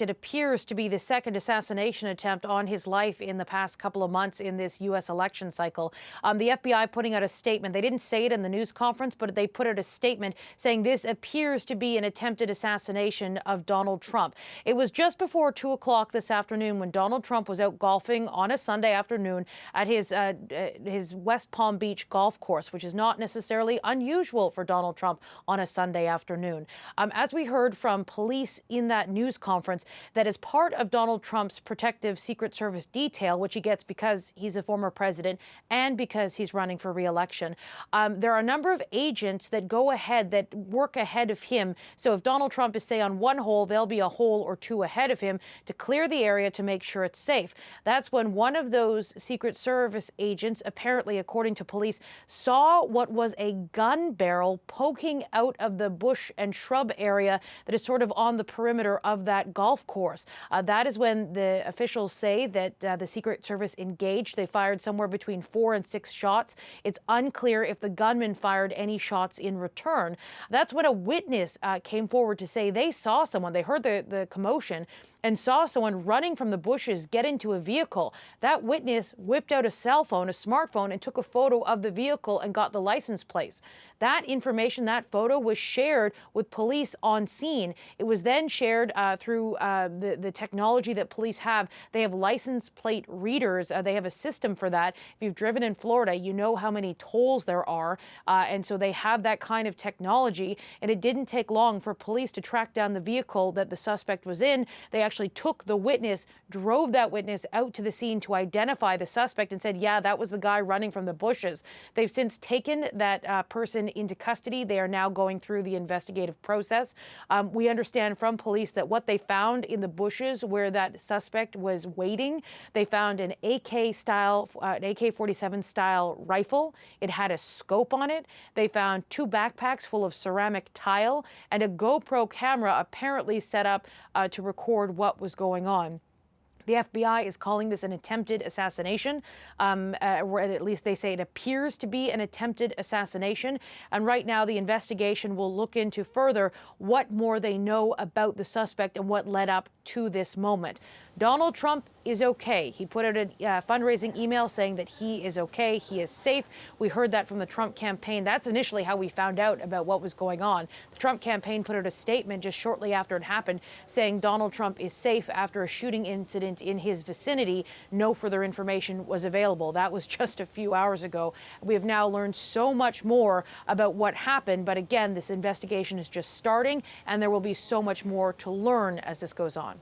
It appears to be the second assassination attempt on his life in the past couple of months in this U.S. election cycle. The FBI putting out a statement. They didn't say it in the news conference, but they put out a statement saying this appears to be an attempted assassination of Donald Trump. It was just before 2 o'clock this afternoon when Donald Trump was out golfing on a Sunday afternoon at his West Palm Beach golf course, which is not necessarily unusual for Donald Trump on a Sunday afternoon. As we heard from police in that news conference, that is part of Donald Trump's protective Secret Service detail, which he gets because he's a former president and because he's running for re-election. There are a number of agents that go ahead, that work ahead of him. So if Donald Trump is, say, on one hole, there'll be a hole or two ahead of him to clear the area to make sure it's safe. That's when one of those Secret Service agents, apparently, according to police, saw what was a gun barrel poking out of the bush and shrub area that is sort of on the perimeter of that golf course. That is when the officials say that the Secret Service engaged. They fired somewhere between 4 and 6 shots. It's unclear if the gunman fired any shots in return. That's when a witness came forward to say they saw someone. They heard the commotion and saw someone running from the bushes get into a vehicle. That witness whipped out a cell phone, a smartphone, and took a photo of the vehicle and got the license plates. That information, that photo, was shared with police on scene. It was then shared through the technology that police have. They have license plate readers. They have a system for that. If you've driven in Florida, you know how many tolls there are. And so they have that kind of technology. And it didn't take long for police to track down the vehicle that the suspect was in. They actually took the witness, drove that witness out to the scene to identify the suspect and said, yeah, that was the guy running from the bushes. They've since taken that person into custody. They are now going through the investigative process. We understand from police that what they found in the bushes where that suspect was waiting, they found an AK-47 style rifle. It had a scope on it. They found 2 backpacks full of ceramic tile and a GoPro camera apparently set up to record what was going on. The FBI is calling this an attempted assassination, or at least they say it appears to be an attempted assassination. And right now, the investigation will look into further what more they know about the suspect and what led up to this moment. Donald Trump is okay. He put out a fundraising email saying that he is okay, he is safe. We heard that from the Trump campaign. That's initially how we found out about what was going on. The Trump campaign put out a statement just shortly after it happened saying Donald Trump is safe after a shooting incident in his vicinity. No further information was available. That was just a few hours ago. We have now learned so much more about what happened. But again, this investigation is just starting, and there will be so much more to learn as this goes on.